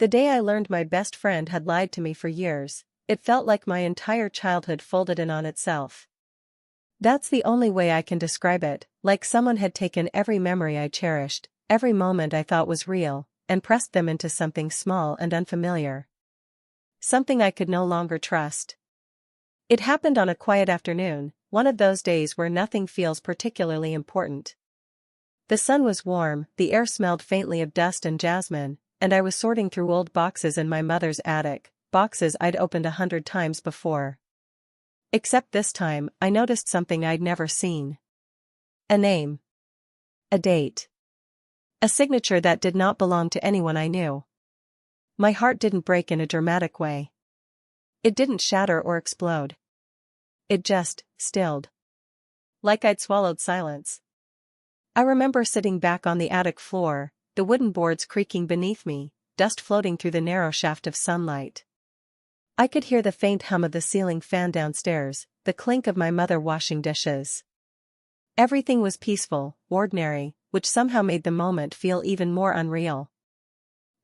The day I learned my best friend had lied to me for years, it felt like my entire childhood folded in on itself. That's the only way I can describe it, like someone had taken every memory I cherished, every moment I thought was real, and pressed them into something small and unfamiliar. Something I could no longer trust. It happened on a quiet afternoon, one of those days where nothing feels particularly important. The sun was warm, the air smelled faintly of dust and jasmine, and I was sorting through old boxes in my mother's attic, boxes I'd opened 100 times before. Except this time, I noticed something I'd never seen. A name. A date. A signature that did not belong to anyone I knew. My heart didn't break in a dramatic way. It didn't shatter or explode. It just stilled. Like I'd swallowed silence. I remember sitting back on the attic floor, the wooden boards creaking beneath me, dust floating through the narrow shaft of sunlight. I could hear the faint hum of the ceiling fan downstairs, the clink of my mother washing dishes. Everything was peaceful, ordinary, which somehow made the moment feel even more unreal.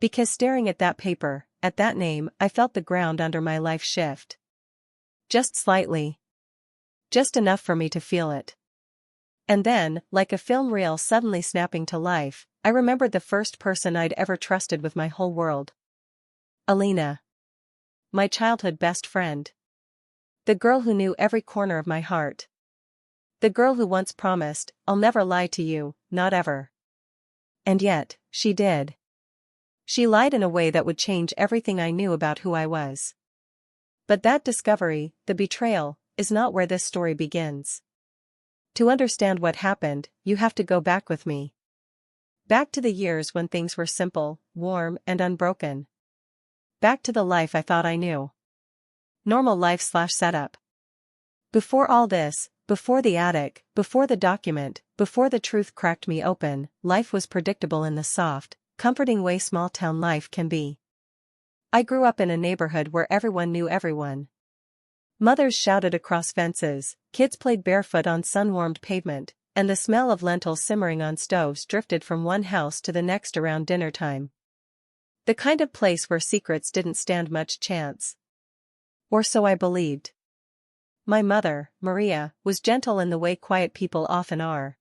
Because staring at that paper, at that name, I felt the ground under my life shift. Just slightly. Just enough for me to feel it. And then, like a film reel suddenly snapping to life, I remembered the first person I'd ever trusted with my whole world. Alina. My childhood best friend. The girl who knew every corner of my heart. The girl who once promised, "I'll never lie to you, not ever." And yet, she did. She lied in a way that would change everything I knew about who I was. But that discovery, the betrayal, is not where this story begins. To understand what happened, you have to go back with me. Back to the years when things were simple, warm, and unbroken. Back to the life I thought I knew. Normal life/setup. Before all this, before the attic, before the document, before the truth cracked me open, life was predictable in the soft, comforting way small-town life can be. I grew up in a neighborhood where everyone knew everyone. Mothers shouted across fences, kids played barefoot on sun-warmed pavement, and the smell of lentils simmering on stoves drifted from one house to the next around dinner time. The kind of place where secrets didn't stand much chance. Or so I believed. My mother, Maria, was gentle in the way quiet people often are.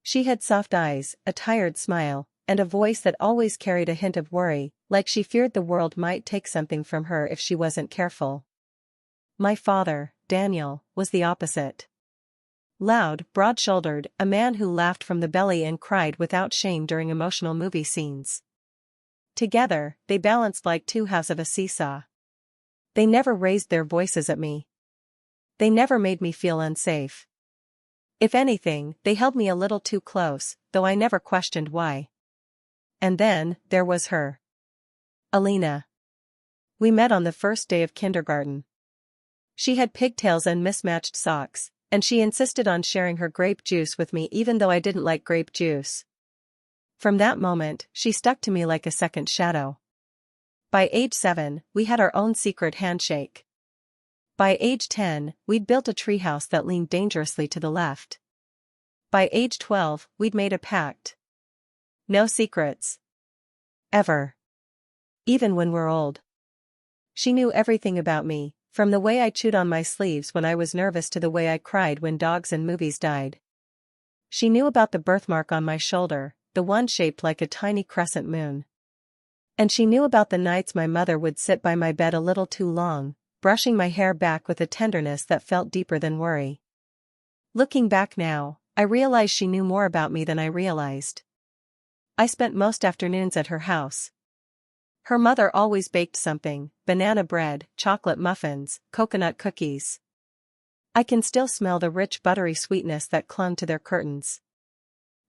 She had soft eyes, a tired smile, and a voice that always carried a hint of worry, like she feared the world might take something from her if she wasn't careful. My father, Daniel, was the opposite. Loud, broad-shouldered, a man who laughed from the belly and cried without shame during emotional movie scenes. Together, they balanced like two halves of a seesaw. They never raised their voices at me. They never made me feel unsafe. If anything, they held me a little too close, though I never questioned why. And then, there was her. Alina. We met on the first day of kindergarten. She had pigtails and mismatched socks, and she insisted on sharing her grape juice with me even though I didn't like grape juice. From that moment, she stuck to me like a second shadow. By age 7, we had our own secret handshake. By age 10, we'd built a treehouse that leaned dangerously to the left. By age 12, we'd made a pact. No secrets. Ever. Even when we're old. She knew everything about me, from the way I chewed on my sleeves when I was nervous to the way I cried when dogs and movies died. She knew about the birthmark on my shoulder, the one shaped like a tiny crescent moon. And she knew about the nights my mother would sit by my bed a little too long, brushing my hair back with a tenderness that felt deeper than worry. Looking back now, I realize she knew more about me than I realized. I spent most afternoons at her house. Her mother always baked something: banana bread, chocolate muffins, coconut cookies. I can still smell the rich buttery sweetness that clung to their curtains.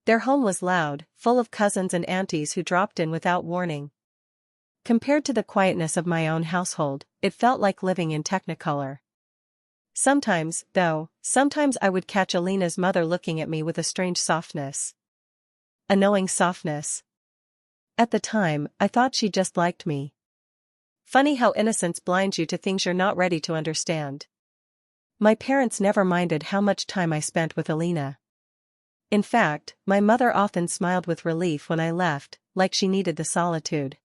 Their home was loud, full of cousins and aunties who dropped in without warning. Compared to the quietness of my own household, it felt like living in Technicolor. Sometimes, though, I would catch Alina's mother looking at me with a strange softness. A knowing softness. At the time, I thought she just liked me. Funny how innocence blinds you to things you're not ready to understand. My parents never minded how much time I spent with Alina. In fact, my mother often smiled with relief when I left, like she needed the solitude.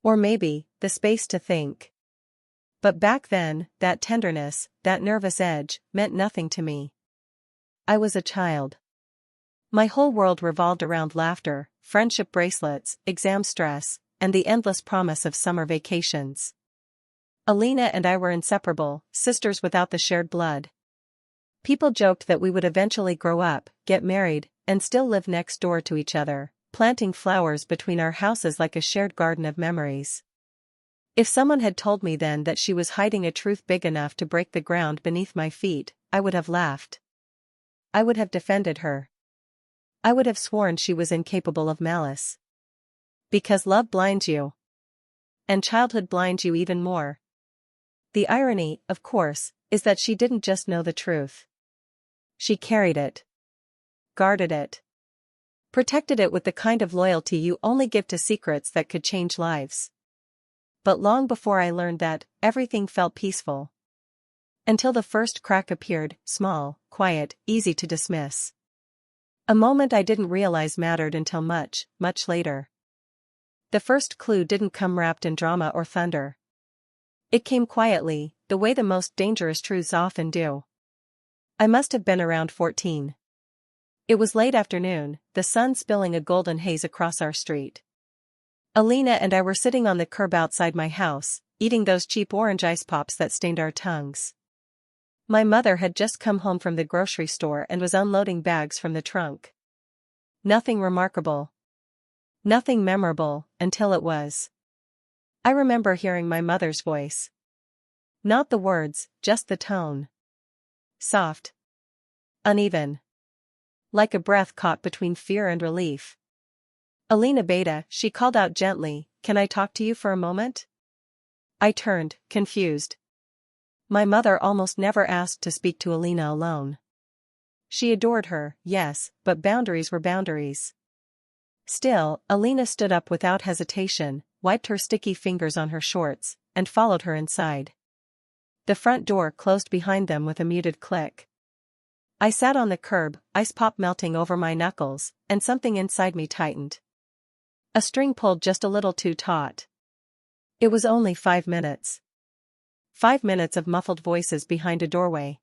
Or maybe, the space to think. But back then, that tenderness, that nervous edge, meant nothing to me. I was a child. My whole world revolved around laughter, friendship bracelets, exam stress, and the endless promise of summer vacations. Alina and I were inseparable, sisters without the shared blood. People joked that we would eventually grow up, get married, and still live next door to each other, planting flowers between our houses like a shared garden of memories. If someone had told me then that she was hiding a truth big enough to break the ground beneath my feet, I would have laughed. I would have defended her. I would have sworn she was incapable of malice. Because love blinds you. And childhood blinds you even more. The irony, of course, is that she didn't just know the truth. She carried it. Guarded it. Protected it with the kind of loyalty you only give to secrets that could change lives. But long before I learned that, everything felt peaceful. Until the first crack appeared, small, quiet, easy to dismiss. A moment I didn't realize mattered until much, much later. The first clue didn't come wrapped in drama or thunder. It came quietly, the way the most dangerous truths often do. I must have been around 14. It was late afternoon, the sun spilling a golden haze across our street. Alina and I were sitting on the curb outside my house, eating those cheap orange ice pops that stained our tongues. My mother had just come home from the grocery store and was unloading bags from the trunk. Nothing remarkable. Nothing memorable, until it was. I remember hearing my mother's voice. Not the words, just the tone. Soft. Uneven. Like a breath caught between fear and relief. Alina Beta, she called out gently, "Can I talk to you for a moment?" I turned, confused. My mother almost never asked to speak to Alina alone. She adored her, yes, but boundaries were boundaries. Still, Alina stood up without hesitation, wiped her sticky fingers on her shorts, and followed her inside. The front door closed behind them with a muted click. I sat on the curb, ice pop melting over my knuckles, and something inside me tightened. A string pulled just a little too taut. It was only 5 minutes. 5 minutes of muffled voices behind a doorway.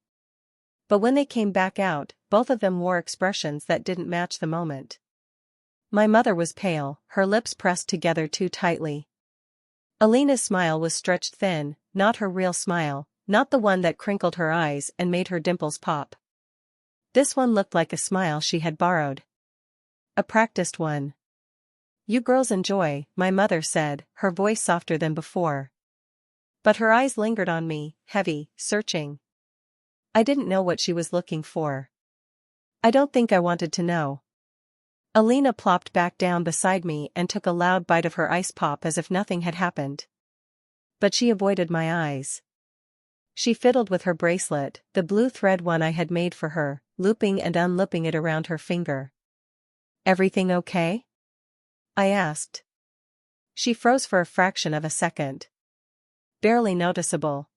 But when they came back out, both of them wore expressions that didn't match the moment. My mother was pale, her lips pressed together too tightly. Alina's smile was stretched thin, not her real smile, not the one that crinkled her eyes and made her dimples pop. This one looked like a smile she had borrowed. A practiced one. "You girls enjoy," my mother said, her voice softer than before. But her eyes lingered on me, heavy, searching. I didn't know what she was looking for. I don't think I wanted to know. Alina plopped back down beside me and took a loud bite of her ice pop as if nothing had happened. But she avoided my eyes. She fiddled with her bracelet, the blue thread one I had made for her, looping and unlooping it around her finger. "Everything okay?" I asked. She froze for a fraction of a second. Barely noticeable.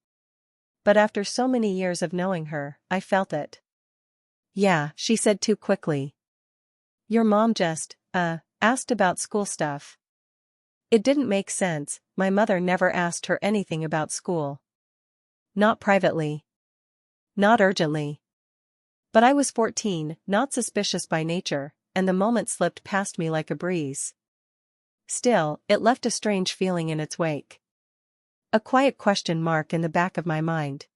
But after so many years of knowing her, I felt it. "Yeah," she said too quickly. "Your mom just, asked about school stuff." It didn't make sense, my mother never asked her anything about school. Not privately. Not urgently. But I was 14, not suspicious by nature, and the moment slipped past me like a breeze. Still, it left a strange feeling in its wake. A quiet question mark in the back of my mind.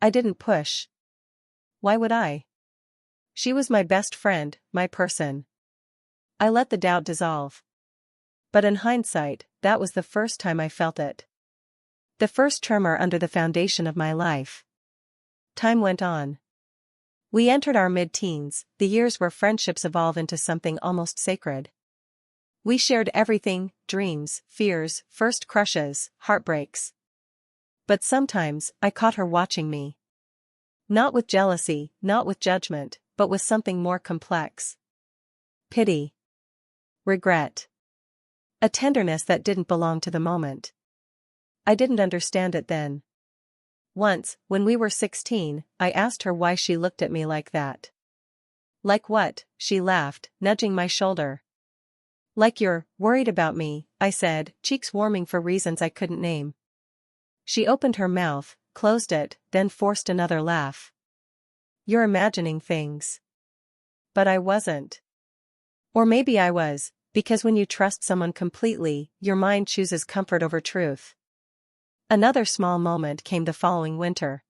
I didn't push. Why would I? She was my best friend, my person. I let the doubt dissolve. But in hindsight, that was the first time I felt it. The first tremor under the foundation of my life. Time went on. We entered our mid-teens, the years where friendships evolve into something almost sacred. We shared everything, dreams, fears, first crushes, heartbreaks. But sometimes, I caught her watching me. Not with jealousy, not with judgment, but with something more complex. Pity. Regret. A tenderness that didn't belong to the moment. I didn't understand it then. Once, when we were 16, I asked her why she looked at me like that. "Like what?" she laughed, nudging my shoulder. Like you're worried about me, I said, cheeks warming for reasons I couldn't name. She opened her mouth, closed it, then forced another laugh. You're imagining things. But I wasn't. Or maybe I was, because when you trust someone completely, your mind chooses comfort over truth. Another small moment came the following winter.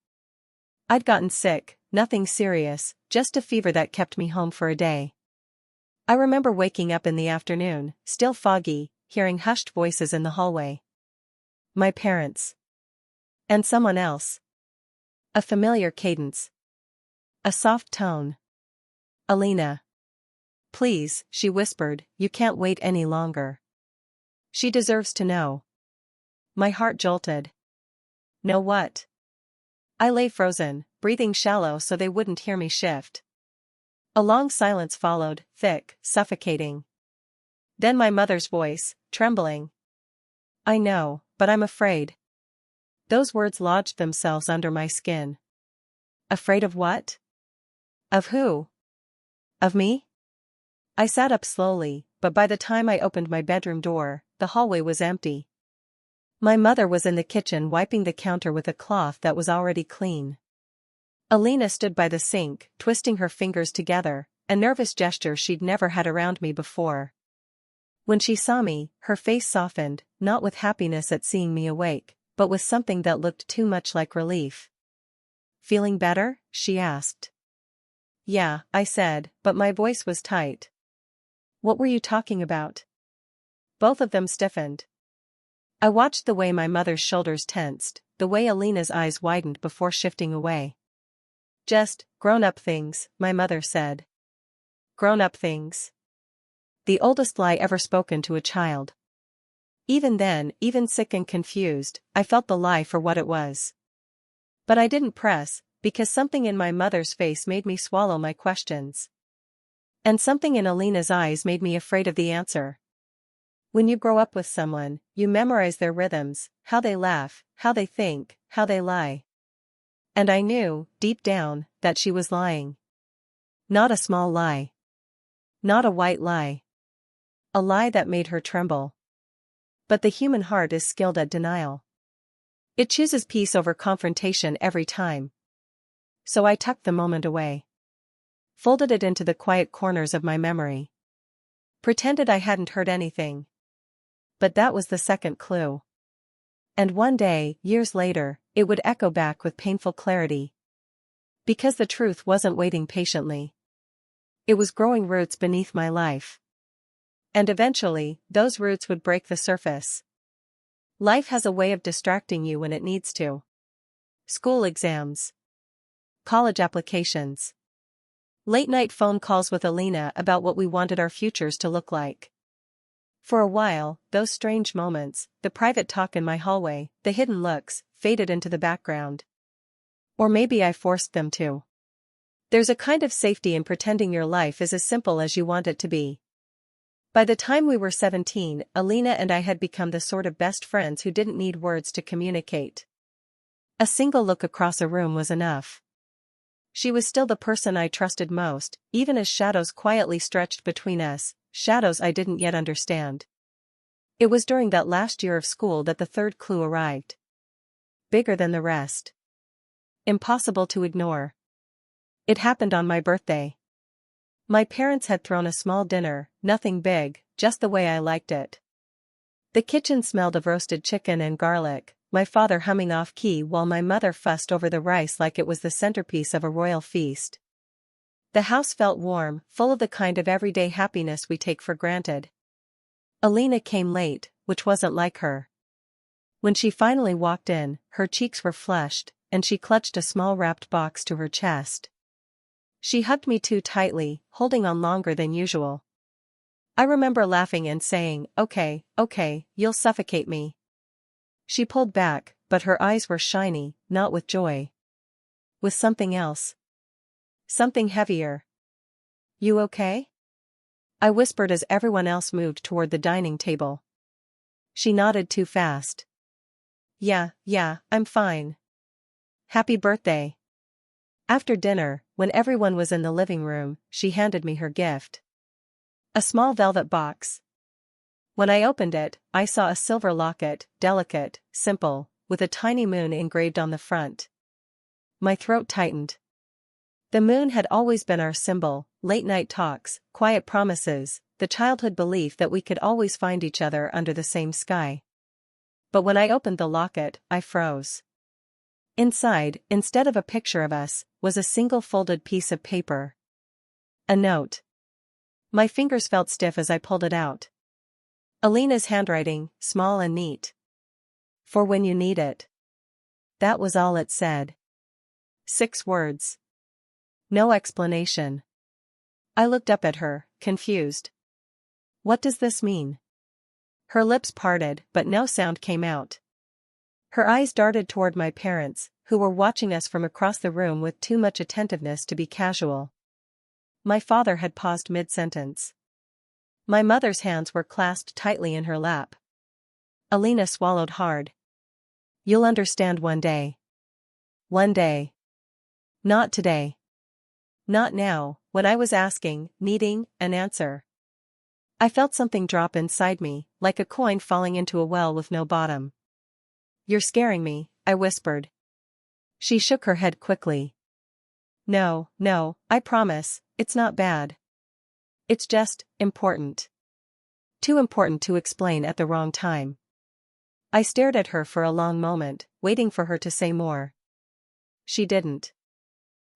I'd gotten sick, nothing serious, just a fever that kept me home for a day. I remember waking up in the afternoon, still foggy, hearing hushed voices in the hallway. My parents. And someone else. A familiar cadence. A soft tone. Alina. Please, she whispered, you can't wait any longer. She deserves to know. My heart jolted. Know what? I lay frozen, breathing shallow so they wouldn't hear me shift. A long silence followed, thick, suffocating. Then my mother's voice, trembling. I know, but I'm afraid. Those words lodged themselves under my skin. Afraid of what? Of who? Of me? I sat up slowly, but by the time I opened my bedroom door, the hallway was empty. My mother was in the kitchen wiping the counter with a cloth that was already clean. Alina stood by the sink, twisting her fingers together, a nervous gesture she'd never had around me before. When she saw me, her face softened, not with happiness at seeing me awake, but with something that looked too much like relief. Feeling better? She asked. Yeah, I said, but my voice was tight. What were you talking about? Both of them stiffened. I watched the way my mother's shoulders tensed, the way Alina's eyes widened before shifting away. Just, grown-up things, my mother said. Grown-up things. The oldest lie ever spoken to a child. Even then, even sick and confused, I felt the lie for what it was. But I didn't press, because something in my mother's face made me swallow my questions. And something in Alina's eyes made me afraid of the answer. When you grow up with someone, you memorize their rhythms, how they laugh, how they think, how they lie. And I knew, deep down, that she was lying. Not a small lie. Not a white lie. A lie that made her tremble. But the human heart is skilled at denial. It chooses peace over confrontation every time. So I tucked the moment away. Folded it into the quiet corners of my memory. Pretended I hadn't heard anything. But that was the second clue. And one day, years later, it would echo back with painful clarity. Because the truth wasn't waiting patiently. It was growing roots beneath my life. And eventually, those roots would break the surface. Life has a way of distracting you when it needs to. School exams. College applications. Late-night phone calls with Alina about what we wanted our futures to look like. For a while, those strange moments, the private talk in my hallway, the hidden looks, faded into the background. Or maybe I forced them to. There's a kind of safety in pretending your life is as simple as you want it to be. By the time we were 17, Alina and I had become the sort of best friends who didn't need words to communicate. A single look across a room was enough. She was still the person I trusted most, even as shadows quietly stretched between us, shadows I didn't yet understand. It was during that last year of school that the third clue arrived. Bigger than the rest. Impossible to ignore. It happened on my birthday. My parents had thrown a small dinner, nothing big, just the way I liked it. The kitchen smelled of roasted chicken and garlic, my father humming off-key while my mother fussed over the rice like it was the centerpiece of a royal feast. The house felt warm, full of the kind of everyday happiness we take for granted. Alina came late, which wasn't like her. When she finally walked in, her cheeks were flushed, and she clutched a small wrapped box to her chest. She hugged me too tightly, holding on longer than usual. I remember laughing and saying, okay, you'll suffocate me. She pulled back, but her eyes were shiny, not with joy. With something else. Something heavier. You okay? I whispered as everyone else moved toward the dining table. She nodded too fast. Yeah, I'm fine. Happy birthday. After dinner, when everyone was in the living room, she handed me her gift. A small velvet box. When I opened it, I saw a silver locket, delicate, simple, with a tiny moon engraved on the front. My throat tightened. The moon had always been our symbol, late-night talks, quiet promises, the childhood belief that we could always find each other under the same sky. But when I opened the locket, I froze. Inside, instead of a picture of us, was a single folded piece of paper. A note. My fingers felt stiff as I pulled it out. Alina's handwriting, small and neat. For when you need it. That was all it said. 6 words. No explanation. I looked up at her, confused. What does this mean? Her lips parted, but no sound came out. Her eyes darted toward my parents, who were watching us from across the room with too much attentiveness to be casual. My father had paused mid-sentence. My mother's hands were clasped tightly in her lap. Alina swallowed hard. You'll understand one day. One day. Not today. Not now, when I was asking, needing, an answer. I felt something drop inside me, like a coin falling into a well with no bottom. You're scaring me, I whispered. She shook her head quickly. No, I promise, it's not bad. It's just, important. Too important to explain at the wrong time. I stared at her for a long moment, waiting for her to say more. She didn't.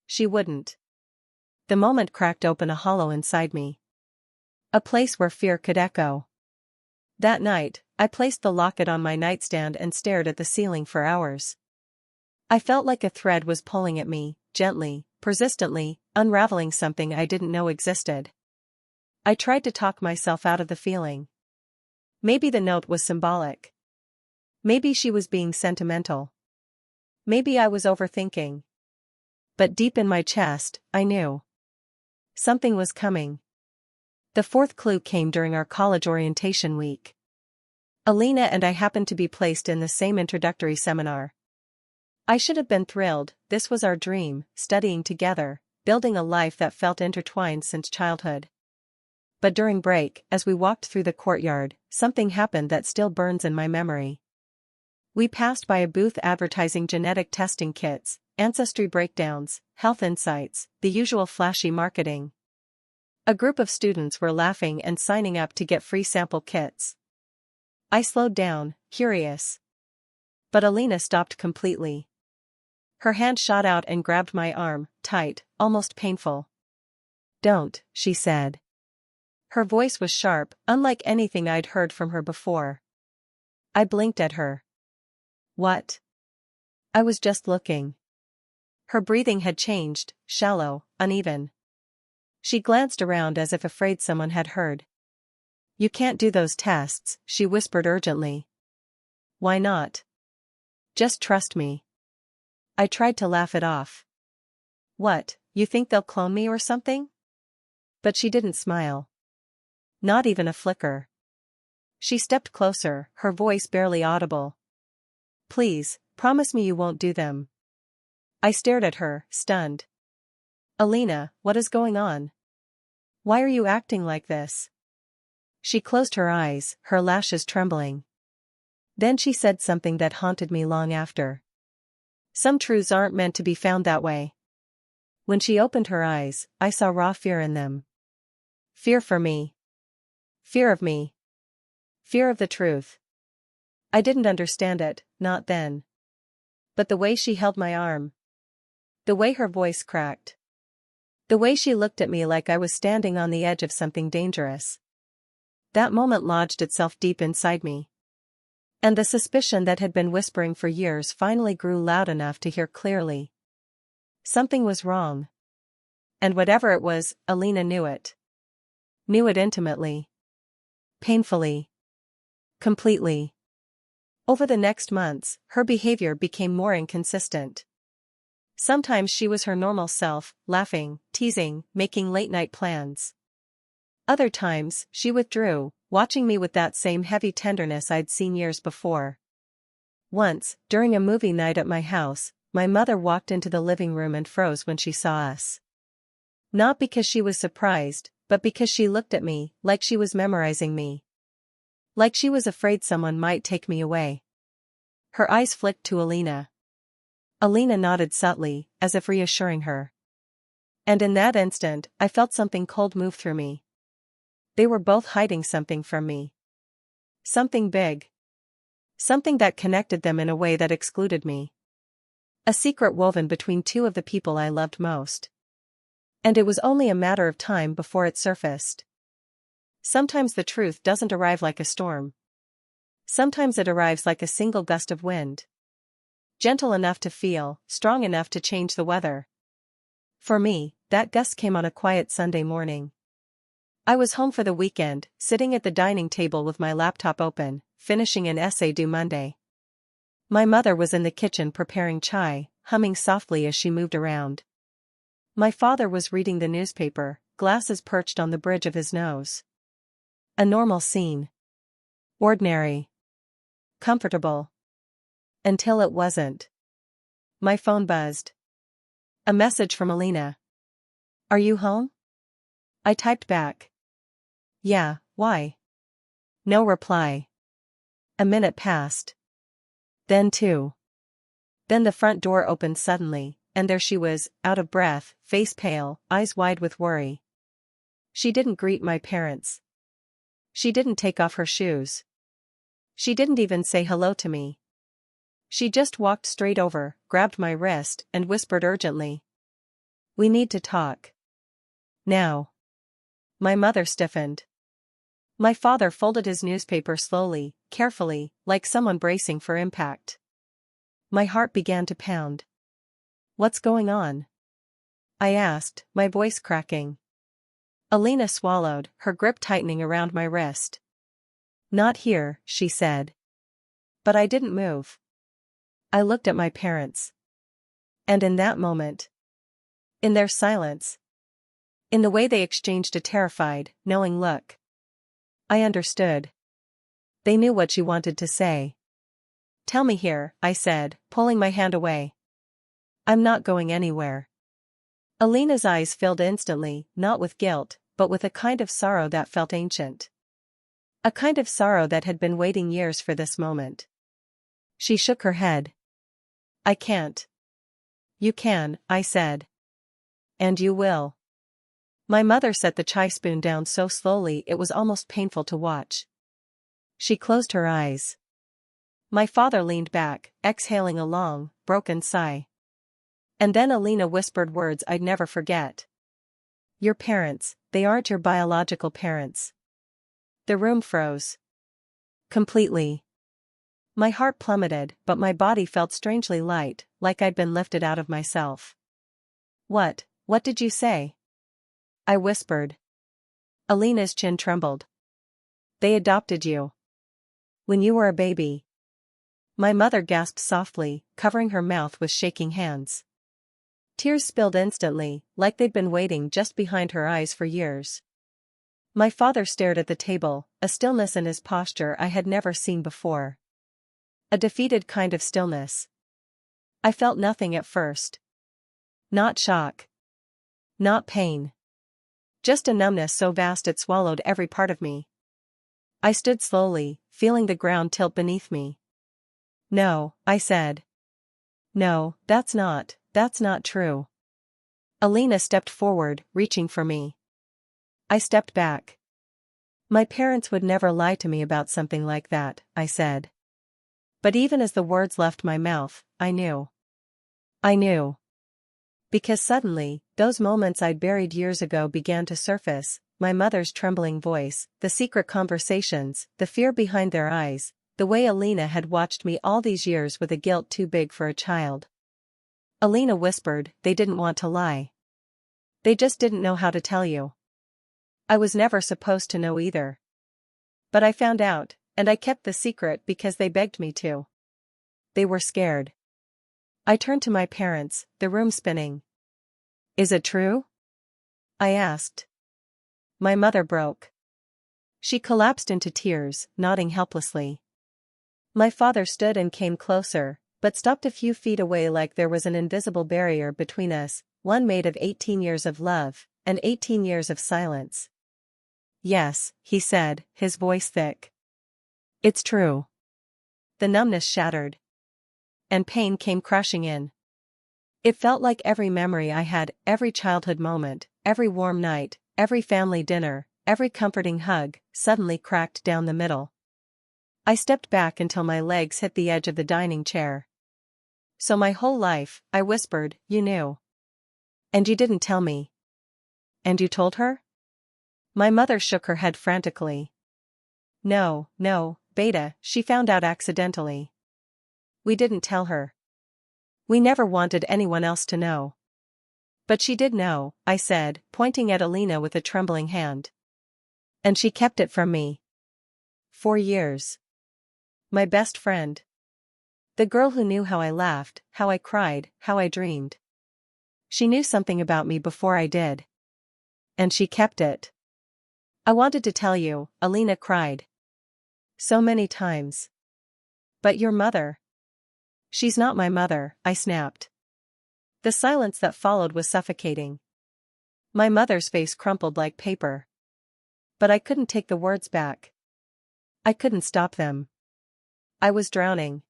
She wouldn't. The moment cracked open a hollow inside me. A place where fear could echo. That night, I placed the locket on my nightstand and stared at the ceiling for hours. I felt like a thread was pulling at me, gently, persistently, unraveling something I didn't know existed. I tried to talk myself out of the feeling. Maybe the note was symbolic. Maybe she was being sentimental. Maybe I was overthinking. But deep in my chest, I knew. Something was coming. The 4th clue came during our college orientation week. Alina and I happened to be placed in the same introductory seminar. I should have been thrilled, this was our dream, studying together, building a life that felt intertwined since childhood. But during break, as we walked through the courtyard, something happened that still burns in my memory. We passed by a booth advertising genetic testing kits, ancestry breakdowns, health insights, the usual flashy marketing. A group of students were laughing and signing up to get free sample kits. I slowed down, curious. But Alina stopped completely. Her hand shot out and grabbed my arm, tight, almost painful. Don't, she said. Her voice was sharp, unlike anything I'd heard from her before. I blinked at her. What? I was just looking. Her breathing had changed, shallow, uneven. She glanced around as if afraid someone had heard. You can't do those tests, she whispered urgently. Why not? Just trust me. I tried to laugh it off. What, you think they'll clone me or something? But she didn't smile. Not even a flicker. She stepped closer, her voice barely audible. Please, promise me you won't do them. I stared at her, stunned. Alina, what is going on? Why are you acting like this? She closed her eyes, her lashes trembling. Then she said something that haunted me long after. Some truths aren't meant to be found that way. When she opened her eyes, I saw raw fear in them. Fear for me. Fear of me. Fear of the truth. I didn't understand it, not then. But the way she held my arm. The way her voice cracked. The way she looked at me like I was standing on the edge of something dangerous. That moment lodged itself deep inside me. And the suspicion that had been whispering for years finally grew loud enough to hear clearly. Something was wrong. And whatever it was, Alina knew it. Knew it intimately. Painfully. Completely. Over the next months, her behavior became more inconsistent. Sometimes she was her normal self, laughing, teasing, making late-night plans. Other times, she withdrew, watching me with that same heavy tenderness I'd seen years before. Once, during a movie night at my house, my mother walked into the living room and froze when she saw us. Not because she was surprised, but because she looked at me like she was memorizing me. Like she was afraid someone might take me away. Her eyes flicked to Alina. Alina nodded subtly, as if reassuring her. And in that instant, I felt something cold move through me. They were both hiding something from me. Something big. Something that connected them in a way that excluded me. A secret woven between two of the people I loved most. And it was only a matter of time before it surfaced. Sometimes the truth doesn't arrive like a storm. Sometimes it arrives like a single gust of wind. Gentle enough to feel, strong enough to change the weather. For me, that gust came on a quiet Sunday morning. I was home for the weekend, sitting at the dining table with my laptop open, finishing an essay due Monday. My mother was in the kitchen preparing chai, humming softly as she moved around. My father was reading the newspaper, glasses perched on the bridge of his nose. A normal scene. Ordinary. Comfortable. Until it wasn't. My phone buzzed. A message from Alina. "Are you home?" I typed back. "Yeah, why?" No reply. A minute passed. Then two. Then the front door opened suddenly, and there she was, out of breath, face pale, eyes wide with worry. She didn't greet my parents. She didn't take off her shoes. She didn't even say hello to me. She just walked straight over, grabbed my wrist, and whispered urgently. "We need to talk. Now." My mother stiffened. My father folded his newspaper slowly, carefully, like someone bracing for impact. My heart began to pound. "What's going on?" I asked, my voice cracking. Alina swallowed, her grip tightening around my wrist. "Not here," she said. But I didn't move. I looked at my parents. And in that moment, in their silence, in the way they exchanged a terrified, knowing look, I understood. They knew what she wanted to say. "Tell me here," I said, pulling my hand away. "I'm not going anywhere." Alina's eyes filled instantly, not with guilt, but with a kind of sorrow that felt ancient. A kind of sorrow that had been waiting years for this moment. She shook her head. "I can't." "You can," I said. "And you will." My mother set the chai spoon down so slowly it was almost painful to watch. She closed her eyes. My father leaned back, exhaling a long, broken sigh. And then Alina whispered words I'd never forget. "Your parents, they aren't your biological parents." The room froze. Completely. My heart plummeted, but my body felt strangely light, like I'd been lifted out of myself. What did you say?" I whispered. Alina's chin trembled. "They adopted you. When you were a baby." My mother gasped softly, covering her mouth with shaking hands. Tears spilled instantly, like they'd been waiting just behind her eyes for years. My father stared at the table, a stillness in his posture I had never seen before. A defeated kind of stillness. I felt nothing at first. Not shock. Not pain. Just a numbness so vast it swallowed every part of me. I stood slowly, feeling the ground tilt beneath me. "No," I said. "No, that's not true." Alina stepped forward, reaching for me. I stepped back. "My parents would never lie to me about something like that," I said. But even as the words left my mouth, I knew. I knew. Because suddenly, those moments I'd buried years ago began to surface, my mother's trembling voice, the secret conversations, the fear behind their eyes, the way Alina had watched me all these years with a guilt too big for a child. Alina whispered, "They didn't want to lie. They just didn't know how to tell you." I was never supposed to know either. But I found out, and I kept the secret because they begged me to. They were scared. I turned to my parents, the room spinning. "Is it true?" I asked. My mother broke. She collapsed into tears, nodding helplessly. My father stood and came closer, but stopped a few feet away like there was an invisible barrier between us, one made of 18 years of love, and 18 years of silence. "Yes," he said, his voice thick. It's true. The numbness shattered. And pain came crashing in. It felt like every memory I had, every childhood moment, every warm night, every family dinner, every comforting hug, suddenly cracked down the middle. I stepped back until my legs hit the edge of the dining chair. So my whole life, I whispered, you knew. And you didn't tell me. And you told her? My mother shook her head frantically. No, Beta, she found out accidentally. We didn't tell her. We never wanted anyone else to know. But she did know, I said, pointing at Alina with a trembling hand. And she kept it from me. 4 years. My best friend. The girl who knew how I laughed, how I cried, how I dreamed. She knew something about me before I did. And she kept it. I wanted to tell you, Alina cried. So many times. But your mother. She's not my mother, I snapped. The silence that followed was suffocating. My mother's face crumpled like paper. But I couldn't take the words back. I couldn't stop them. I was drowning.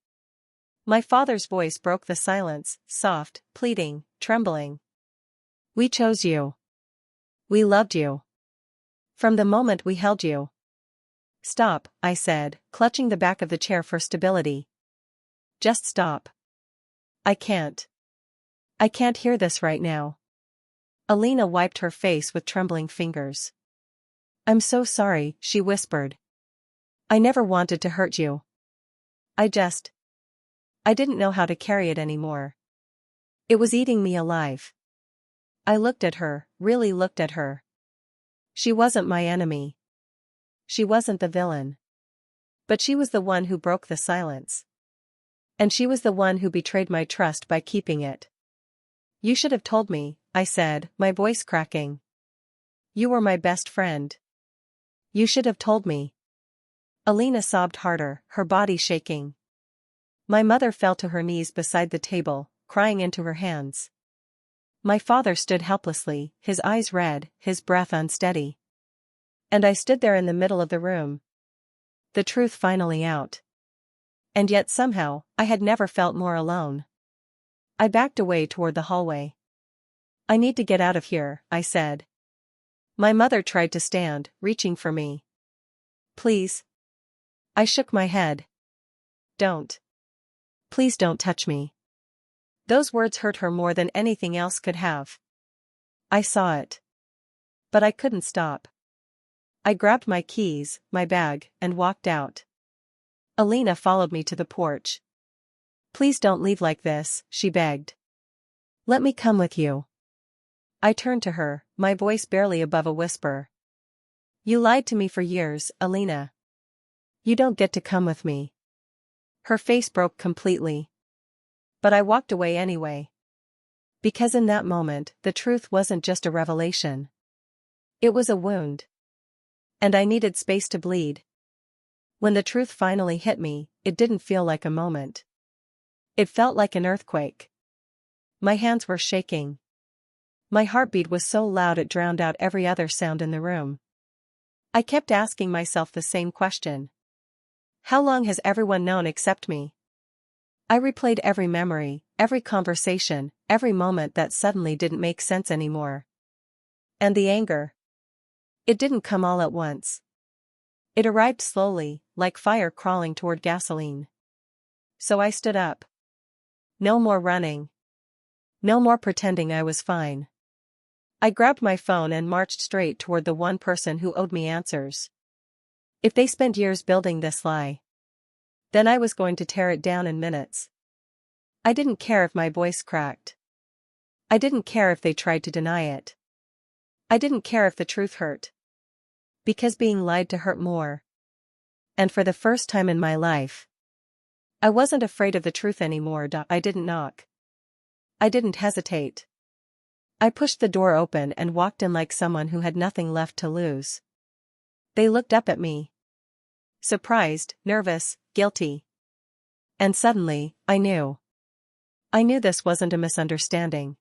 My father's voice broke the silence, soft, pleading, trembling. We chose you. We loved you. From the moment we held you. Stop, I said, clutching the back of the chair for stability. Just stop. I can't. I can't hear this right now. Alina wiped her face with trembling fingers. I'm so sorry, she whispered. I never wanted to hurt you. I didn't know how to carry it anymore. It was eating me alive. I looked at her, really looked at her. She wasn't my enemy. She wasn't the villain. But she was the one who broke the silence. And she was the one who betrayed my trust by keeping it. You should have told me, I said, my voice cracking. You were my best friend. You should have told me. Alina sobbed harder, her body shaking. My mother fell to her knees beside the table, crying into her hands. My father stood helplessly, his eyes red, his breath unsteady. And I stood there in the middle of the room. The truth finally out. And yet somehow, I had never felt more alone. I backed away toward the hallway. I need to get out of here, I said. My mother tried to stand, reaching for me. Please. I shook my head. Don't. Please don't touch me. Those words hurt her more than anything else could have. I saw it. But I couldn't stop. I grabbed my keys, my bag, and walked out. Alina followed me to the porch. Please don't leave like this, she begged. Let me come with you. I turned to her, my voice barely above a whisper. You lied to me for years, Alina. You don't get to come with me. Her face broke completely. But I walked away anyway. Because in that moment, the truth wasn't just a revelation. It was a wound. And I needed space to bleed. When the truth finally hit me, it didn't feel like a moment. It felt like an earthquake. My hands were shaking. My heartbeat was so loud it drowned out every other sound in the room. I kept asking myself the same question. How long has everyone known except me? I replayed every memory, every conversation, every moment that suddenly didn't make sense anymore. And the anger. It didn't come all at once. It arrived slowly, like fire crawling toward gasoline. So I stood up. No more running. No more pretending I was fine. I grabbed my phone and marched straight toward the one person who owed me answers. If they spent years building this lie, then I was going to tear it down in minutes. I didn't care if my voice cracked. I didn't care if they tried to deny it. I didn't care if the truth hurt. Because being lied to hurt more. And for the first time in my life, I wasn't afraid of the truth anymore. I didn't knock. I didn't hesitate. I pushed the door open and walked in like someone who had nothing left to lose. They looked up at me. Surprised, nervous, guilty. And suddenly, I knew. I knew this wasn't a misunderstanding.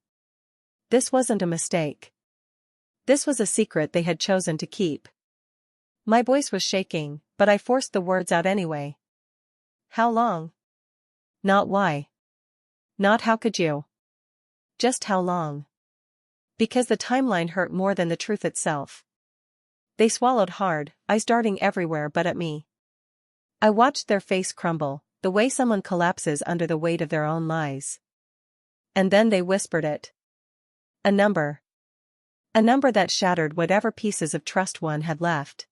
This wasn't a mistake. This was a secret they had chosen to keep. My voice was shaking, but I forced the words out anyway. How long? Not why. Not how could you. Just how long. Because the timeline hurt more than the truth itself. They swallowed hard, eyes darting everywhere but at me. I watched their face crumble, the way someone collapses under the weight of their own lies. And then they whispered it. A number. A number that shattered whatever pieces of trust one had left.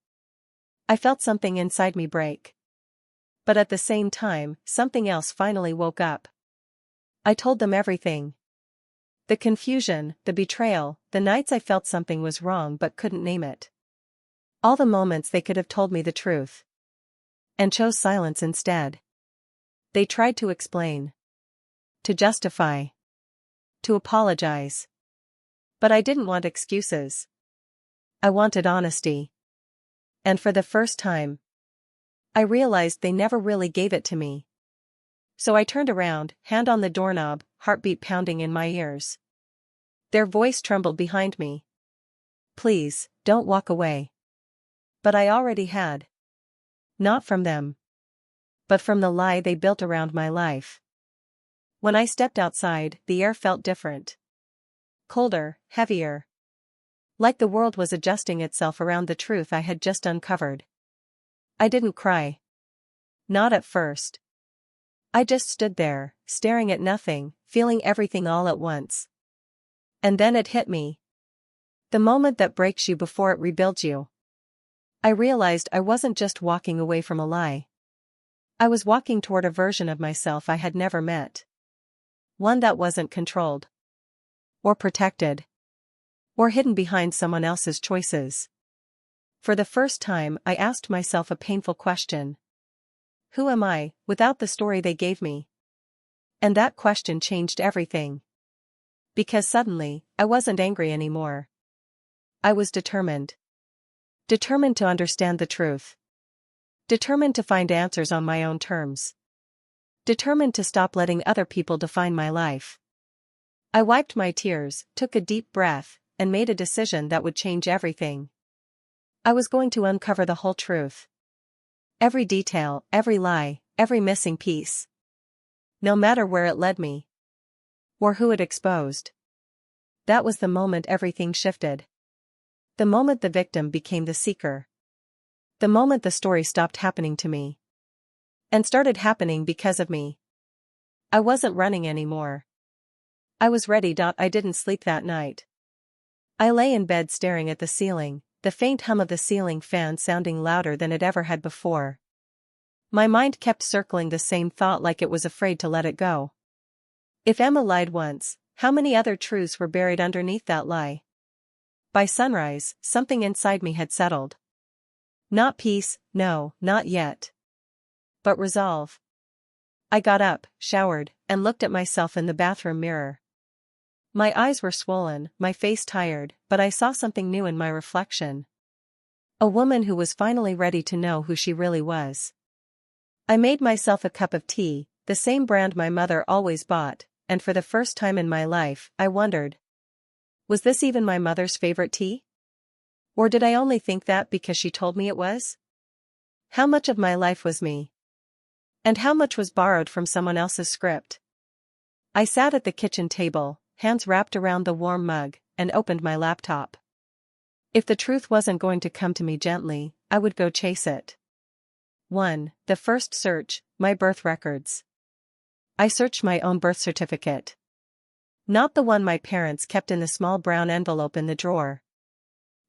I felt something inside me break. But at the same time, something else finally woke up. I told them everything. The confusion, the betrayal, the nights I felt something was wrong but couldn't name it. All the moments they could have told me the truth. And chose silence instead. They tried to explain. To justify. To apologize. But I didn't want excuses. I wanted honesty. And for the first time, I realized they never really gave it to me. So I turned around, hand on the doorknob, heartbeat pounding in my ears. Their voice trembled behind me. Please, don't walk away. But I already had. Not from them. But from the lie they built around my life. When I stepped outside, the air felt different. Colder, heavier. Like the world was adjusting itself around the truth I had just uncovered. I didn't cry. Not at first. I just stood there, staring at nothing, feeling everything all at once. And then it hit me. The moment that breaks you before it rebuilds you. I realized I wasn't just walking away from a lie. I was walking toward a version of myself I had never met. One that wasn't controlled. Or protected. Or hidden behind someone else's choices. For the first time, I asked myself a painful question. Who am I, without the story they gave me? And that question changed everything. Because suddenly, I wasn't angry anymore. I was determined. Determined to understand the truth. Determined to find answers on my own terms. Determined to stop letting other people define my life. I wiped my tears, took a deep breath, and made a decision that would change everything. I was going to uncover the whole truth. Every detail, every lie, every missing piece. No matter where it led me. Or who it exposed. That was the moment everything shifted. The moment the victim became the seeker. The moment the story stopped happening to me. And started happening because of me. I wasn't running anymore. I was ready. I didn't sleep that night. I lay in bed staring at the ceiling, the faint hum of the ceiling fan sounding louder than it ever had before. My mind kept circling the same thought like it was afraid to let it go. If Emma lied once, how many other truths were buried underneath that lie? By sunrise, something inside me had settled. Not peace, no, not yet. But resolve. I got up, showered, and looked at myself in the bathroom mirror. My eyes were swollen, my face tired, but I saw something new in my reflection. A woman who was finally ready to know who she really was. I made myself a cup of tea, the same brand my mother always bought, and for the first time in my life, I wondered. Was this even my mother's favorite tea? Or did I only think that because she told me it was? How much of my life was me? And how much was borrowed from someone else's script? I sat at the kitchen table, hands wrapped around the warm mug, and opened my laptop. If the truth wasn't going to come to me gently, I would go chase it. 1. The first search, my birth records. I searched my own birth certificate. Not the one my parents kept in the small brown envelope in the drawer.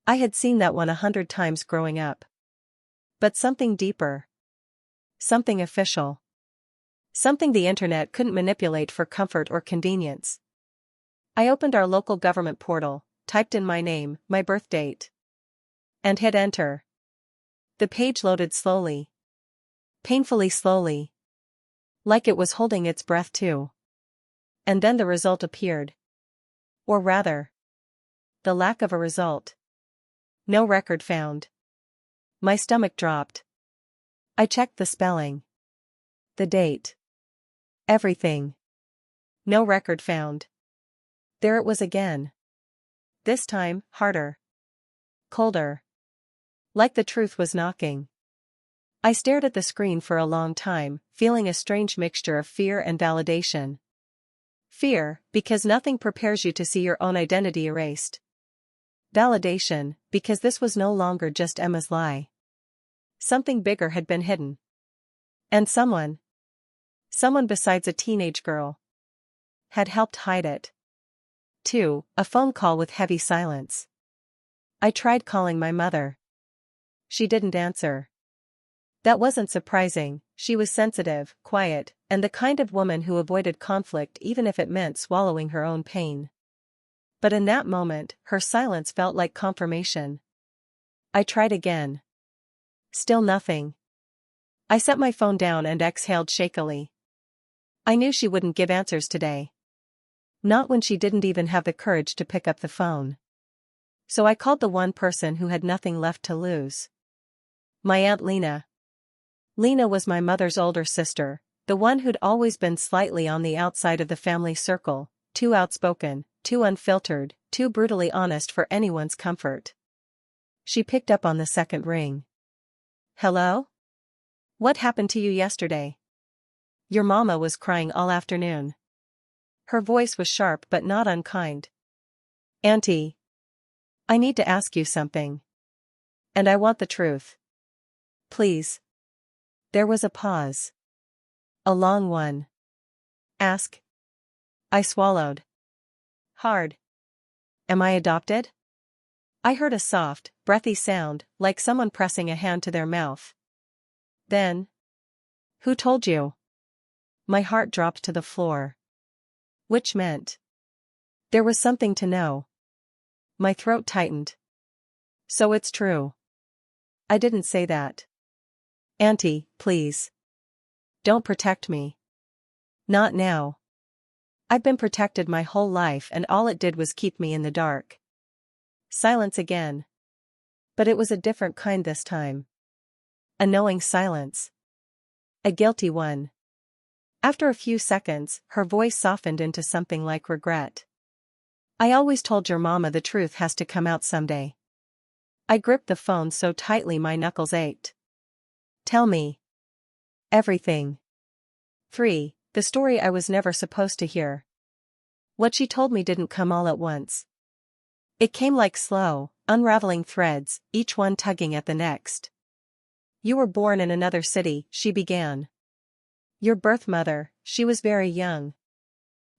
I had seen that one 100 times growing up. But something deeper. Something official. Something the internet couldn't manipulate for comfort or convenience. I opened our local government portal, typed in my name, my birth date. And hit enter. The page loaded slowly. Painfully slowly. Like it was holding its breath too. And then the result appeared. Or rather, the lack of a result. No record found. My stomach dropped. I checked the spelling. The date. Everything. No record found. There it was again. This time, harder. Colder. Like the truth was knocking. I stared at the screen for a long time, feeling a strange mixture of fear and validation. Fear, because nothing prepares you to see your own identity erased. Validation, because this was no longer just Emma's lie. Something bigger had been hidden. And someone besides a teenage girl, had helped hide it. 2. A phone call with heavy silence. I tried calling my mother. She didn't answer. That wasn't surprising. She was sensitive, quiet, and the kind of woman who avoided conflict even if it meant swallowing her own pain. But in that moment, her silence felt like confirmation. I tried again. Still nothing. I set my phone down and exhaled shakily. I knew she wouldn't give answers today. Not when she didn't even have the courage to pick up the phone. So I called the one person who had nothing left to lose. My Aunt Lena. Lena was my mother's older sister, the one who'd always been slightly on the outside of the family circle, too outspoken, too unfiltered, too brutally honest for anyone's comfort. She picked up on the second ring. Hello? What happened to you yesterday? Your mama was crying all afternoon. Her voice was sharp but not unkind. Auntie. I need to ask you something. And I want the truth. Please. There was a pause. A long one. Ask. I swallowed. Hard. Am I adopted? I heard a soft, breathy sound, like someone pressing a hand to their mouth. Then. Who told you? My heart dropped to the floor. Which meant. There was something to know. My throat tightened. So it's true. I didn't say that. Auntie, please. Don't protect me. Not now. I've been protected my whole life and all it did was keep me in the dark. Silence again. But it was a different kind this time. A knowing silence. A guilty one. After a few seconds, her voice softened into something like regret. I always told your mama the truth has to come out someday. I gripped the phone so tightly my knuckles ached. Tell me. Everything. 3. The story I was never supposed to hear. What she told me didn't come all at once. It came like slow, unraveling threads, each one tugging at the next. You were born in another city, she began. Your birth mother, she was very young.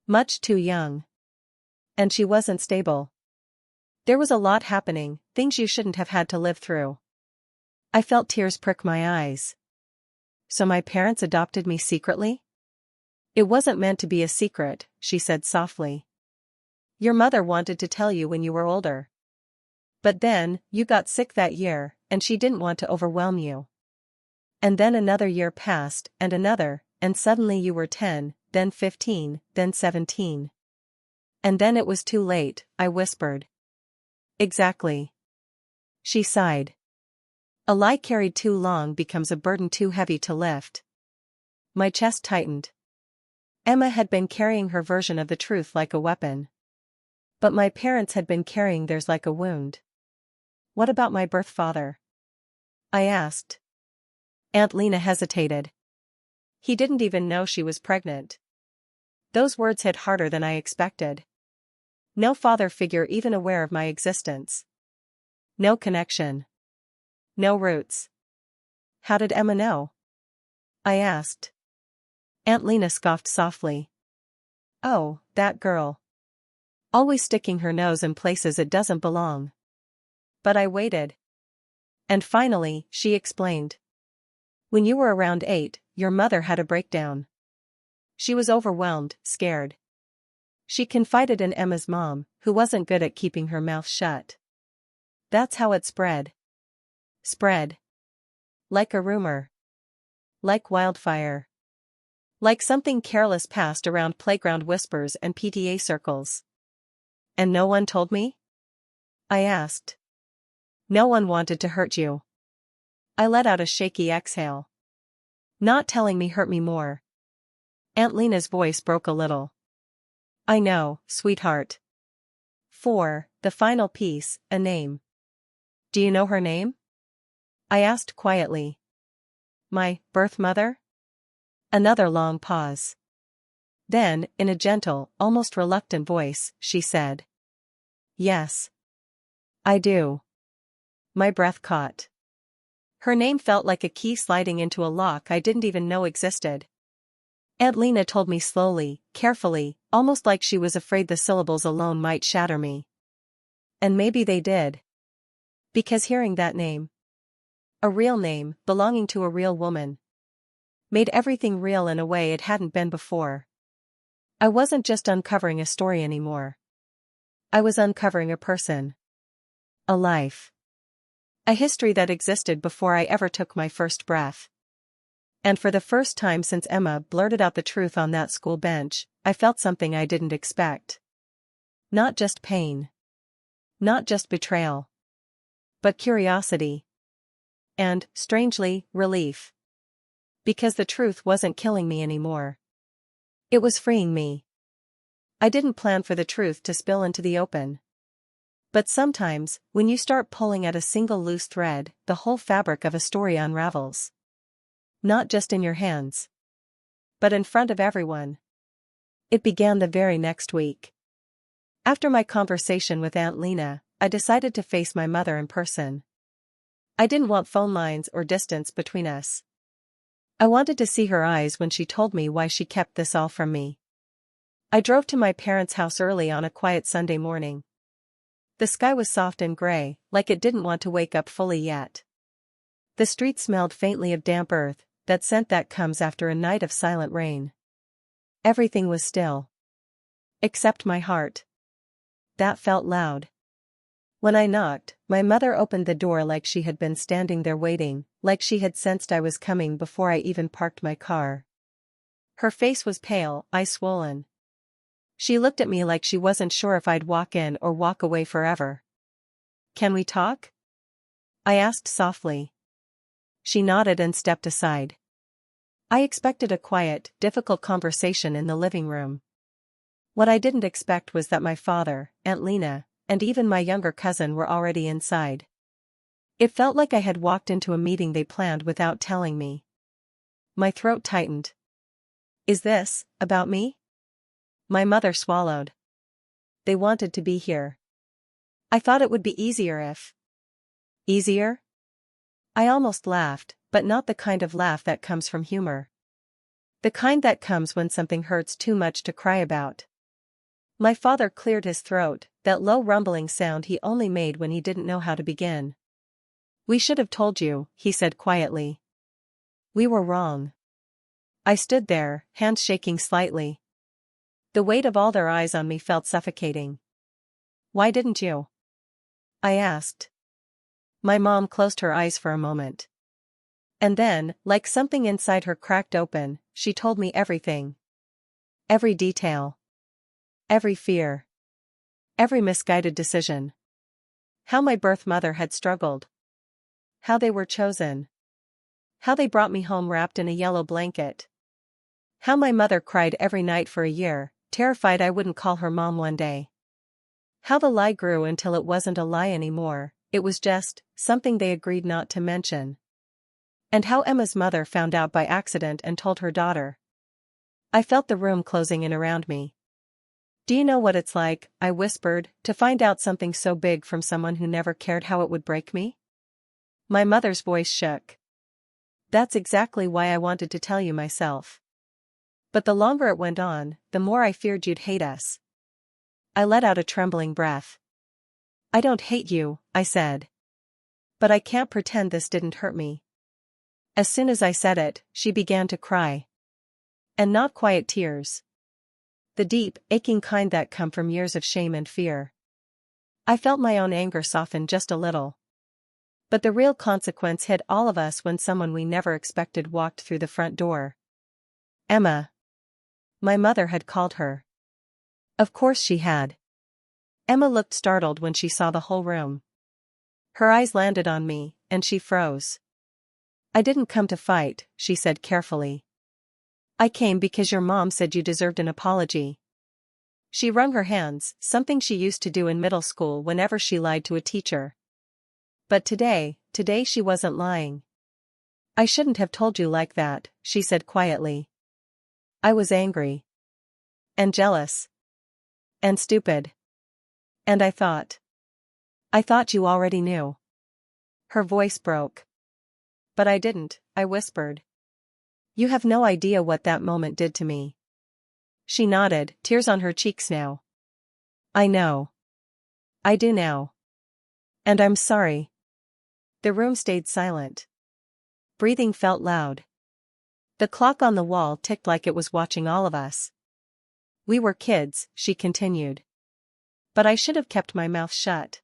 Much too young. And she wasn't stable. There was a lot happening, things you shouldn't have had to live through. I felt tears prick my eyes. So my parents adopted me secretly? It wasn't meant to be a secret, she said softly. Your mother wanted to tell you when you were older. But then, you got sick that year, and she didn't want to overwhelm you. And then another year passed, and another, and suddenly you were 10, then 15, then 17. And then it was too late, I whispered. Exactly. She sighed. A lie carried too long becomes a burden too heavy to lift. My chest tightened. Emma had been carrying her version of the truth like a weapon. But my parents had been carrying theirs like a wound. What about my birth father? I asked. Aunt Lena hesitated. He didn't even know she was pregnant. Those words hit harder than I expected. No father figure even aware of my existence. No connection. No roots. How did Emma know? I asked. Aunt Lena scoffed softly. Oh, that girl. Always sticking her nose in places it doesn't belong. But I waited. And finally, she explained. When you were around 8, your mother had a breakdown. She was overwhelmed, scared. She confided in Emma's mom, who wasn't good at keeping her mouth shut. That's how it spread. Spread. Like a rumor. Like wildfire. Like something careless passed around playground whispers and PTA circles. And no one told me? I asked. No one wanted to hurt you. I let out a shaky exhale. Not telling me hurt me more. Aunt Lena's voice broke a little. I know, sweetheart. 4. The final piece, a name. Do you know her name? I asked quietly. My birth mother? Another long pause. Then, in a gentle, almost reluctant voice, she said. Yes. I do. My breath caught. Her name felt like a key sliding into a lock I didn't even know existed. Aunt Lena told me slowly, carefully, almost like she was afraid the syllables alone might shatter me. And maybe they did. Because hearing that name, a real name, belonging to a real woman, made everything real in a way it hadn't been before. I wasn't just uncovering a story anymore. I was uncovering a person. A life. A history that existed before I ever took my first breath. And for the first time since Emma blurted out the truth on that school bench, I felt something I didn't expect. Not just pain. Not just betrayal. But curiosity. And, strangely, relief. Because the truth wasn't killing me anymore. It was freeing me. I didn't plan for the truth to spill into the open. But sometimes, when you start pulling at a single loose thread, the whole fabric of a story unravels. Not just in your hands, but in front of everyone. It began the very next week. After my conversation with Aunt Lena, I decided to face my mother in person. I didn't want phone lines or distance between us. I wanted to see her eyes when she told me why she kept this all from me. I drove to my parents' house early on a quiet Sunday morning. The sky was soft and gray, like it didn't want to wake up fully yet. The street smelled faintly of damp earth, that scent that comes after a night of silent rain. Everything was still. Except my heart. That felt loud. When I knocked, my mother opened the door like she had been standing there waiting, like she had sensed I was coming before I even parked my car. Her face was pale, eyes swollen. She looked at me like she wasn't sure if I'd walk in or walk away forever. "Can we talk?" I asked softly. She nodded and stepped aside. I expected a quiet, difficult conversation in the living room. What I didn't expect was that my father, Aunt Lena, and even my younger cousin were already inside. It felt like I had walked into a meeting they planned without telling me. My throat tightened. "Is this about me?" My mother swallowed. "They wanted to be here. I thought it would be easier if..." Easier? I almost laughed, but not the kind of laugh that comes from humor. The kind that comes when something hurts too much to cry about. My father cleared his throat, that low rumbling sound he only made when he didn't know how to begin. "We should have told you," he said quietly. "We were wrong." I stood there, hands shaking slightly. The weight of all their eyes on me felt suffocating. "Why didn't you?" I asked. My mom closed her eyes for a moment. And then, like something inside her cracked open, she told me everything. Every detail. Every fear. Every misguided decision. How my birth mother had struggled. How they were chosen. How they brought me home wrapped in a yellow blanket. How my mother cried every night for a year, terrified I wouldn't call her mom one day. How the lie grew until it wasn't a lie anymore, it was just something they agreed not to mention. And how Emma's mother found out by accident and told her daughter. I felt the room closing in around me. "Do you know what it's like," I whispered, "to find out something so big from someone who never cared how it would break me?" My mother's voice shook. "That's exactly why I wanted to tell you myself. But the longer it went on, the more I feared you'd hate us." I let out a trembling breath. "I don't hate you," I said. "But I can't pretend this didn't hurt me." As soon as I said it, she began to cry. And not quiet tears. The deep, aching kind that come from years of shame and fear. I felt my own anger soften just a little. But the real consequence hit all of us when someone we never expected walked through the front door. Emma. My mother had called her. Of course she had. Emma looked startled when she saw the whole room. Her eyes landed on me, and she froze. "I didn't come to fight," she said carefully. "I came because your mom said you deserved an apology." She wrung her hands, something she used to do in middle school whenever she lied to a teacher. But today she wasn't lying. I shouldn't have told you like that, she said quietly. I was angry. And jealous. And stupid. And I thought you already knew. Her voice broke. But I didn't, I whispered. You have no idea what that moment did to me. She nodded, tears on her cheeks now. I know. I do now. And I'm sorry. The room stayed silent. Breathing felt loud. The clock on the wall ticked like it was watching all of us. We were kids, she continued. But I should have kept my mouth shut.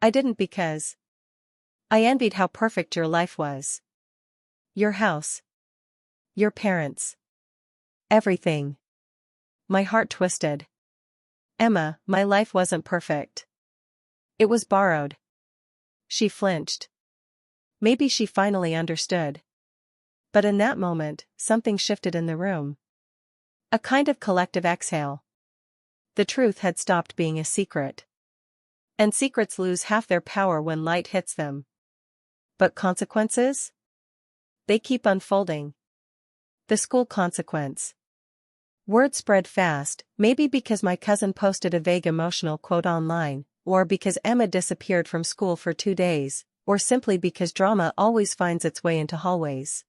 I didn't because I envied how perfect your life was. Your house. Your parents. Everything. My heart twisted. Emma, my life wasn't perfect. It was borrowed. She flinched. Maybe she finally understood. But in that moment, something shifted in the room. A kind of collective exhale. The truth had stopped being a secret. And secrets lose half their power when light hits them. But consequences? They keep unfolding. The school consequence. Word spread fast, maybe because my cousin posted a vague emotional quote online, or because Emma disappeared from school for 2 days, or simply because drama always finds its way into hallways.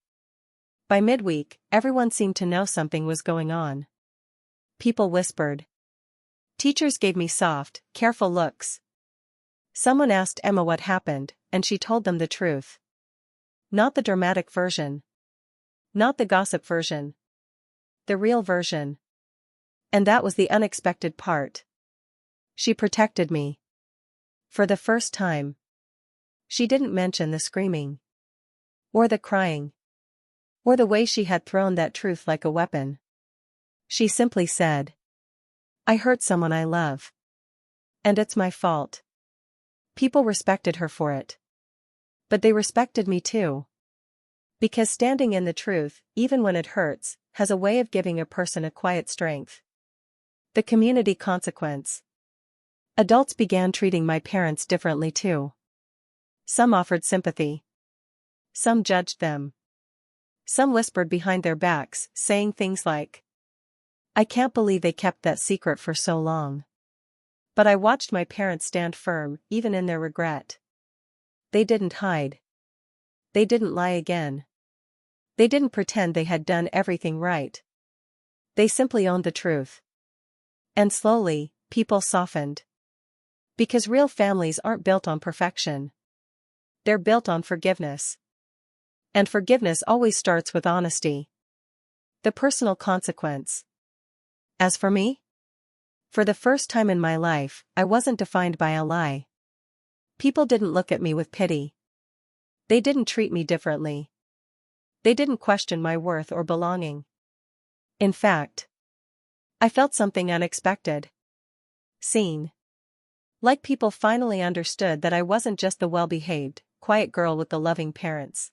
By midweek, everyone seemed to know something was going on. People whispered. Teachers gave me soft, careful looks. Someone asked Emma what happened, and she told them the truth. Not the dramatic version. Not the gossip version. The real version. And that was the unexpected part. She protected me. For the first time. She didn't mention the screaming. Or the crying. Or the way she had thrown that truth like a weapon. She simply said, I hurt someone I love. And it's my fault. People respected her for it. But they respected me too. Because standing in the truth, even when it hurts, has a way of giving a person a quiet strength. The community consequence. Adults began treating my parents differently too. Some offered sympathy. Some judged them. Some whispered behind their backs, saying things like, I can't believe they kept that secret for so long. But I watched my parents stand firm, even in their regret. They didn't hide. They didn't lie again. They didn't pretend they had done everything right. They simply owned the truth. And slowly, people softened. Because real families aren't built on perfection. They're built on forgiveness. And forgiveness always starts with honesty. The personal consequence. As for me? For the first time in my life, I wasn't defined by a lie. People didn't look at me with pity. They didn't treat me differently. They didn't question my worth or belonging. In fact, I felt something unexpected. Seen. Like people finally understood that I wasn't just the well-behaved, quiet girl with the loving parents.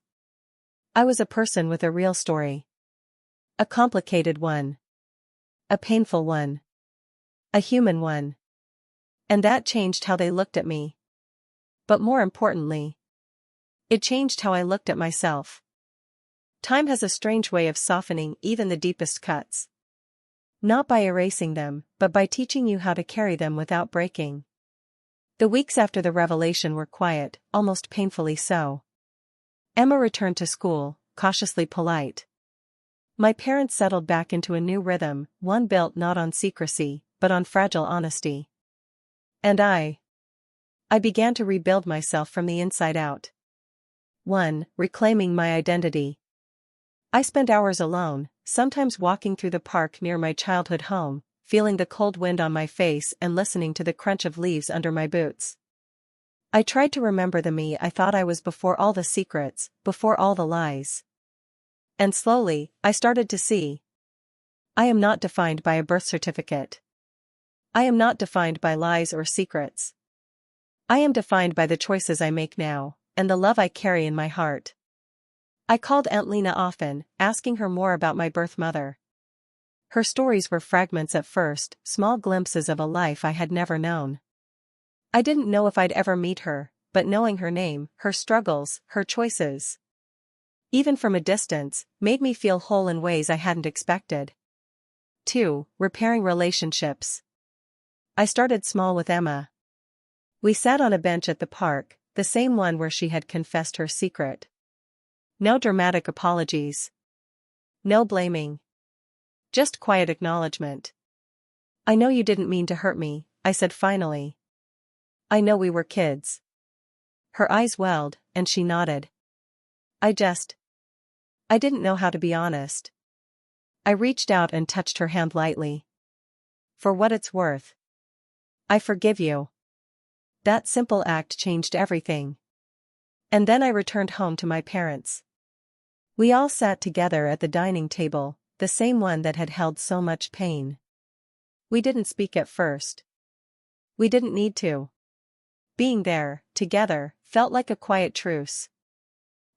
I was a person with a real story. A complicated one. A painful one. A human one. And that changed how they looked at me. But more importantly, it changed how I looked at myself. Time has a strange way of softening even the deepest cuts. Not by erasing them, but by teaching you how to carry them without breaking. The weeks after the revelation were quiet, almost painfully so. Emma returned to school, cautiously polite. My parents settled back into a new rhythm, one built not on secrecy, but on fragile honesty. And I began to rebuild myself from the inside out. 1. Reclaiming my identity. I spent hours alone, sometimes walking through the park near my childhood home, feeling the cold wind on my face and listening to the crunch of leaves under my boots. I tried to remember the me I thought I was before all the secrets, before all the lies. And slowly, I started to see. I am not defined by a birth certificate. I am not defined by lies or secrets. I am defined by the choices I make now, and the love I carry in my heart. I called Aunt Lena often, asking her more about my birth mother. Her stories were fragments at first, small glimpses of a life I had never known. I didn't know if I'd ever meet her, but knowing her name, her struggles, her choices, even from a distance, made me feel whole in ways I hadn't expected. 2. Repairing relationships. I started small with Emma. We sat on a bench at the park, the same one where she had confessed her secret. No dramatic apologies. No blaming. Just quiet acknowledgement. "I know you didn't mean to hurt me," I said finally. "I know we were kids." Her eyes welled, and she nodded. I didn't know how to be honest." I reached out and touched her hand lightly. "For what it's worth, I forgive you." That simple act changed everything. And then I returned home to my parents. We all sat together at the dining table, the same one that had held so much pain. We didn't speak at first. We didn't need to. Being there, together, felt like a quiet truce.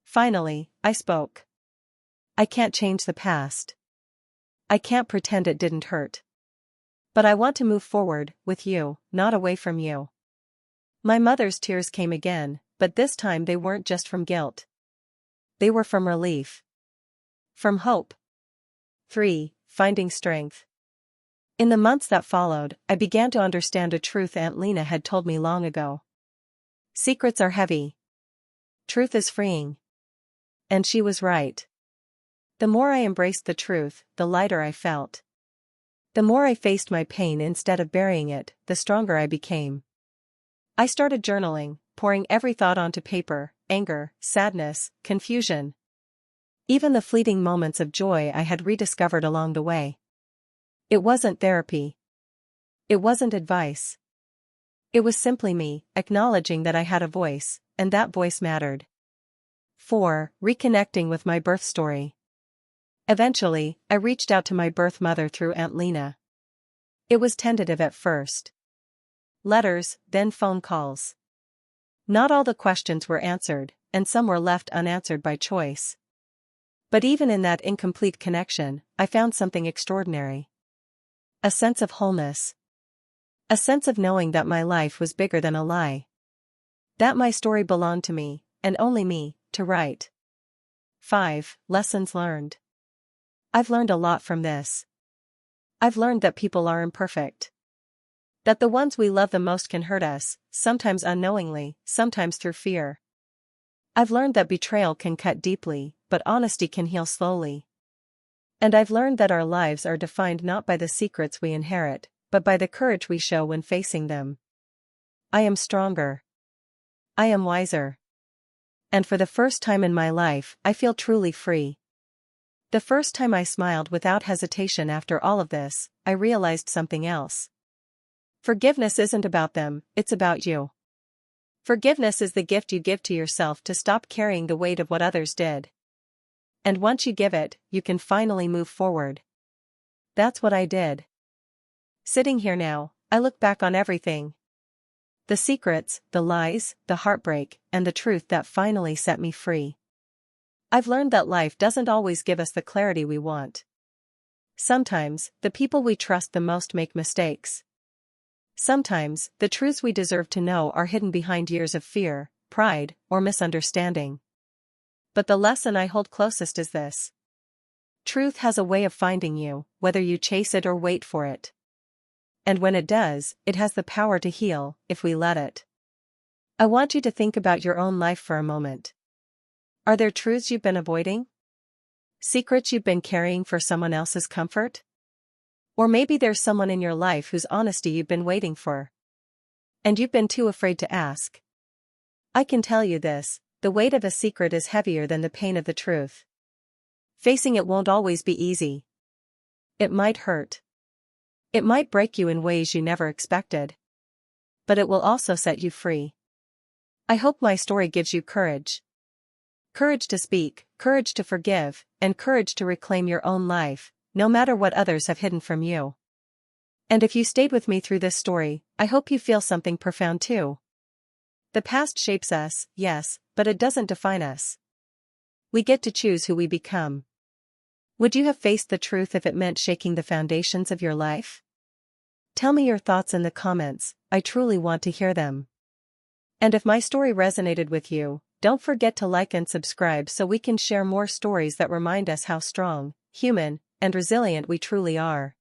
Finally, I spoke. "I can't change the past. I can't pretend it didn't hurt. But I want to move forward, with you, not away from you." My mother's tears came again, but this time they weren't just from guilt. They were from relief. From hope. 3. Finding strength. In the months that followed, I began to understand a truth Aunt Lena had told me long ago. Secrets are heavy. Truth is freeing. And she was right. The more I embraced the truth, the lighter I felt. The more I faced my pain instead of burying it, the stronger I became. I started journaling, pouring every thought onto paper: anger, sadness, confusion. Even the fleeting moments of joy I had rediscovered along the way. It wasn't therapy. It wasn't advice. It was simply me, acknowledging that I had a voice, and that voice mattered. 4. Reconnecting with my birth story. Eventually, I reached out to my birth mother through Aunt Lena. It was tentative at first. Letters, then phone calls. Not all the questions were answered, and some were left unanswered by choice. But even in that incomplete connection, I found something extraordinary. A sense of wholeness. A sense of knowing that my life was bigger than a lie. That my story belonged to me, and only me, to write. 5. Lessons learned. I've learned a lot from this. I've learned that people are imperfect. That the ones we love the most can hurt us, sometimes unknowingly, sometimes through fear. I've learned that betrayal can cut deeply, but honesty can heal slowly. And I've learned that our lives are defined not by the secrets we inherit, but by the courage we show when facing them. I am stronger. I am wiser. And for the first time in my life, I feel truly free. The first time I smiled without hesitation after all of this, I realized something else. Forgiveness isn't about them, it's about you. Forgiveness is the gift you give to yourself to stop carrying the weight of what others did. And once you give it, you can finally move forward. That's what I did. Sitting here now, I look back on everything. The secrets, the lies, the heartbreak, and the truth that finally set me free. I've learned that life doesn't always give us the clarity we want. Sometimes, the people we trust the most make mistakes. Sometimes, the truths we deserve to know are hidden behind years of fear, pride, or misunderstanding. But the lesson I hold closest is this. Truth has a way of finding you, whether you chase it or wait for it. And when it does, it has the power to heal, if we let it. I want you to think about your own life for a moment. Are there truths you've been avoiding? Secrets you've been carrying for someone else's comfort? Or maybe there's someone in your life whose honesty you've been waiting for, and you've been too afraid to ask. I can tell you this, the weight of a secret is heavier than the pain of the truth. Facing it won't always be easy. It might hurt. It might break you in ways you never expected. But it will also set you free. I hope my story gives you courage. Courage to speak, courage to forgive, and courage to reclaim your own life, no matter what others have hidden from you. And if you stayed with me through this story, I hope you feel something profound too. The past shapes us, yes, but it doesn't define us. We get to choose who we become. Would you have faced the truth if it meant shaking the foundations of your life? Tell me your thoughts in the comments, I truly want to hear them. And if my story resonated with you, don't forget to like and subscribe so we can share more stories that remind us how strong, human, and resilient we truly are.